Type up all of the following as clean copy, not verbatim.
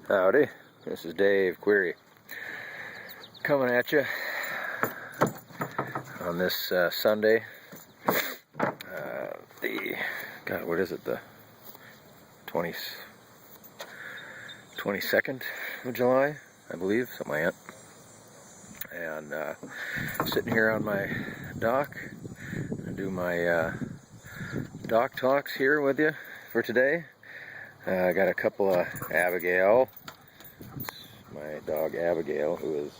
Howdy, this is Dave Query coming at you on this Sunday. What is it? The 22nd of July, I believe, something like that. And sitting here on my dock, I do my dock talks here with you for today. I got a couple of Abigail. It's my dog Abigail, who is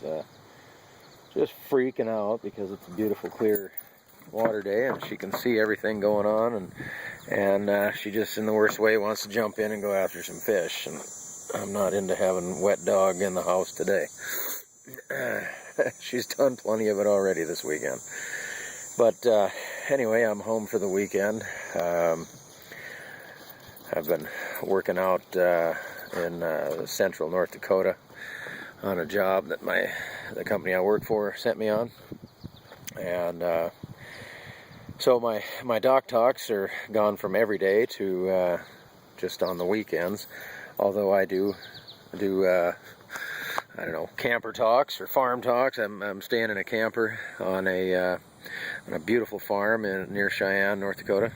just freaking out because it's a beautiful, clear water day and she can see everything going on, and she just, in the worst way, wants to jump in and go after some fish. And I'm not into having wet dog in the house today. She's done plenty of it already this weekend. But anyway, I'm home for the weekend. I've been working out in central North Dakota on a job that the company I work for sent me on, and so my dock talks are gone from every day to just on the weekends. Although I do I don't know, camper talks or farm talks. I'm staying in a camper on a beautiful farm near Cheyenne, North Dakota.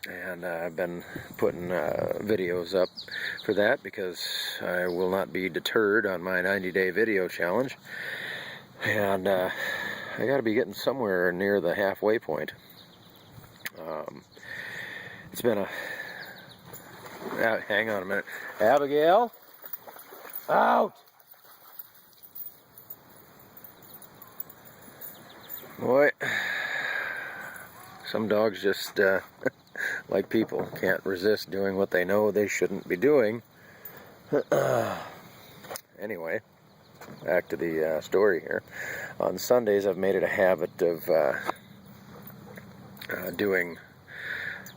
And I've been putting videos up for that because I will not be deterred on my 90-day video challenge. And I got to be getting somewhere near the halfway point. It's been hang on a minute. Abigail? Out! Boy, some dogs just... like people, can't resist doing what they know they shouldn't be doing. Anyway, back to the story here. On Sundays, I've made it a habit of doing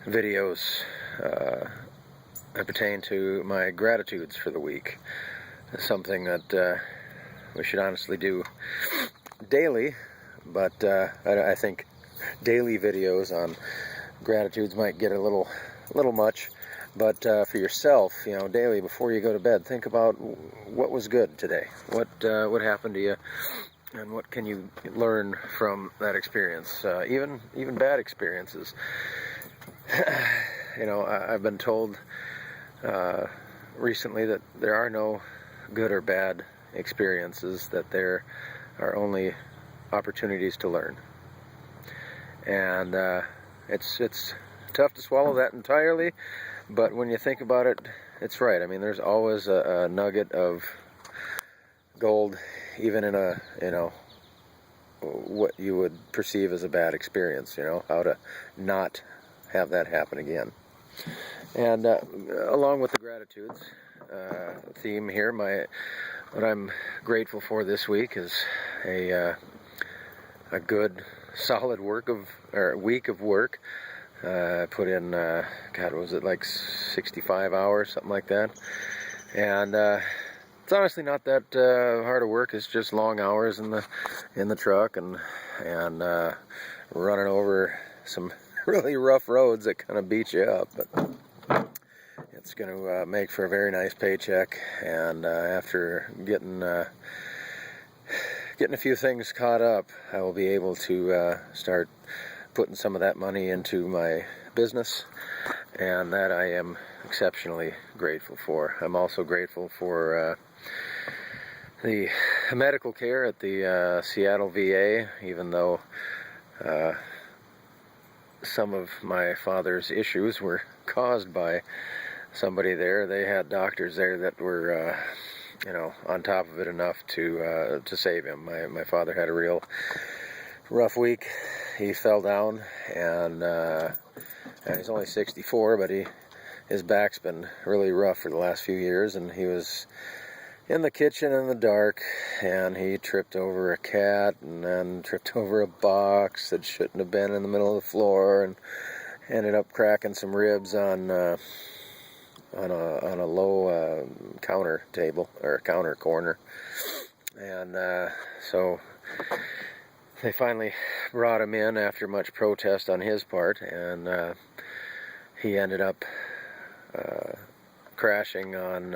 videos that pertain to my gratitudes for the week. It's something that we should honestly do daily, but I think daily videos on gratitudes might get a little much, but for yourself, daily before you go to bed, think about what was good today, what happened to you, and what can you learn from that experience, even bad experiences. I've been told recently that there are no good or bad experiences, that there are only opportunities to learn, and it's tough to swallow that entirely, but when you think about it, it's right. I mean, there's always a nugget of gold, even in what you would perceive as a bad experience, how to not have that happen again. And along with the gratitudes theme here, what I'm grateful for this week is a good, solid week of work. I put in, was it like 65 hours, something like that. And it's honestly not that hard of work. It's just long hours in the truck and running over some really rough roads that kind of beat you up. But it's going to make for a very nice paycheck. And after getting a few things caught up, I will be able to start putting some of that money into my business, and that I am exceptionally grateful for. I'm also grateful for the medical care at the Seattle VA, even though some of my father's issues were caused by somebody there. They had doctors there that were on top of it enough to save him. My father had a real rough week. He fell down, and he's only 64, but his back's been really rough for the last few years, and he was in the kitchen in the dark, and he tripped over a cat, and then tripped over a box that shouldn't have been in the middle of the floor, and ended up cracking some ribs on a low counter table, or counter corner. And so they finally brought him in after much protest on his part, and he ended up crashing on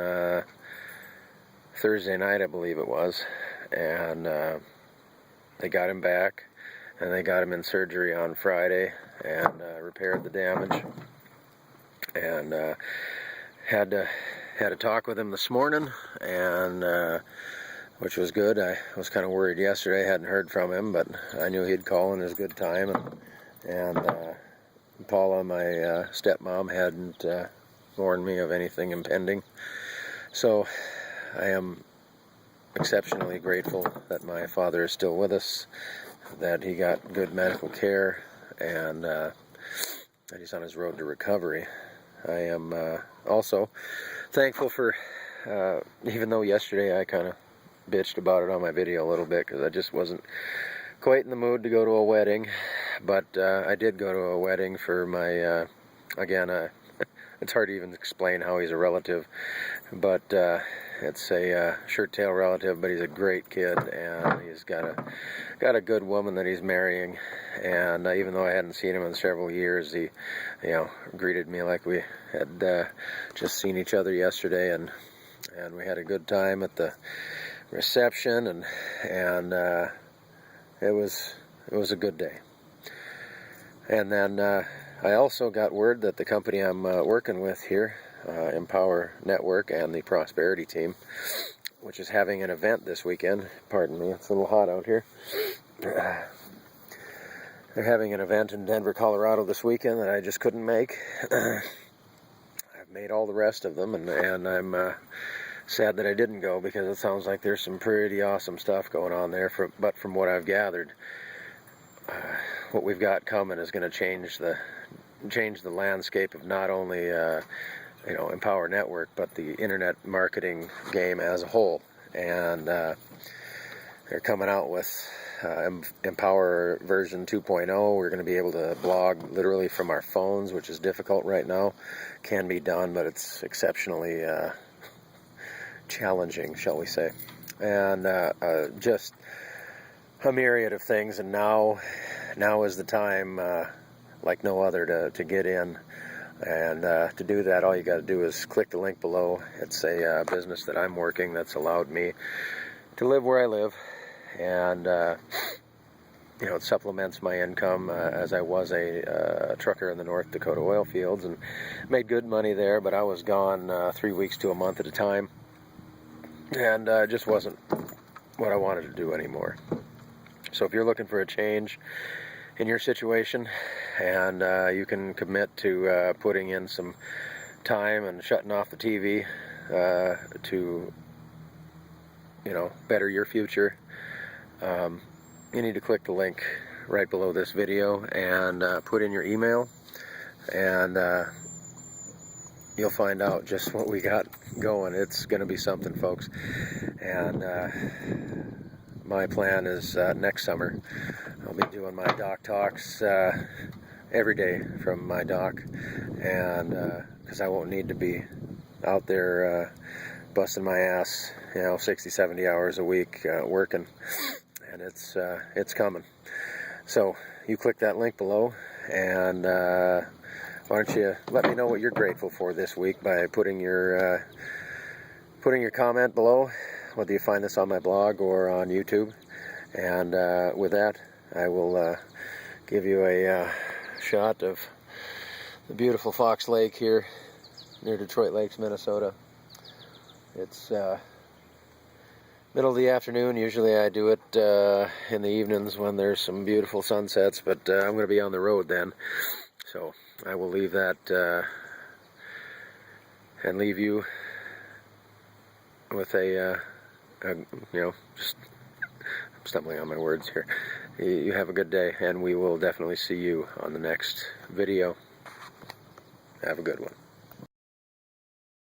Thursday night, I believe it was, and they got him back, and they got him in surgery on Friday and repaired the damage, and had to talk with him this morning, and which was good. I was kind of worried yesterday, hadn't heard from him, but I knew he'd call in his good time, and Paula, my stepmom, hadn't warned me of anything impending. So I am exceptionally grateful that my father is still with us, that he got good medical care, and that he's on his road to recovery. I am also thankful for, even though yesterday I kind of bitched about it on my video a little bit because I just wasn't quite in the mood to go to a wedding, but I did go to a wedding for my, again, it's hard to even explain how he's a relative, but it's a shirt-tail relative, but he's a great kid, and he's got a good woman that he's marrying, and even though I hadn't seen him in several years, he, greeted me like we had just seen each other yesterday, and we had a good time at the reception, and it was a good day. And then I also got word that the company I'm working with here, Empower Network and the Prosperity Team, which is having an event this weekend. Pardon me, it's a little hot out here. They're having an event in Denver, Colorado this weekend that I just couldn't make. I've made all the rest of them, and I'm sad that I didn't go, because it sounds like there's some pretty awesome stuff going on there. But from what I've gathered, what we've got coming is going to change the landscape of not only Empower Network, but the internet marketing game as a whole. And they're coming out with Empower version 2.0. We're going to be able to blog literally from our phones, which is difficult right now. Can be done, but it's exceptionally challenging, shall we say. And just a myriad of things. And now is the time, like no other, to get in. And to do that, all you got to do is click the link below. It's a business that I'm working that's allowed me to live where I live, and it supplements my income, as I was a trucker in the North Dakota oil fields and made good money there, but I was gone 3 weeks to a month at a time, and it just wasn't what I wanted to do anymore. So if you're looking for a change in your situation, and you can commit to putting in some time and shutting off the TV to better your future, you need to click the link right below this video and put in your email, and you'll find out just what we got going. It's going to be something, folks. And my plan is next summer I'll be doing my dock talks every day from my dock, and because I won't need to be out there busting my ass 60-70 hours a week working, and it's coming. So you click that link below, and why don't you let me know what you're grateful for this week by putting your comment below, whether you find this on my blog or on YouTube. And with that, I will give you a shot of the beautiful Fox Lake here near Detroit Lakes, Minnesota. It's middle of the afternoon. Usually I do it in the evenings when there's some beautiful sunsets, but I'm going to be on the road then. So I will leave that and leave you with just I'm stumbling on my words here. You have a good day, and we will definitely see you on the next video. Have a good one.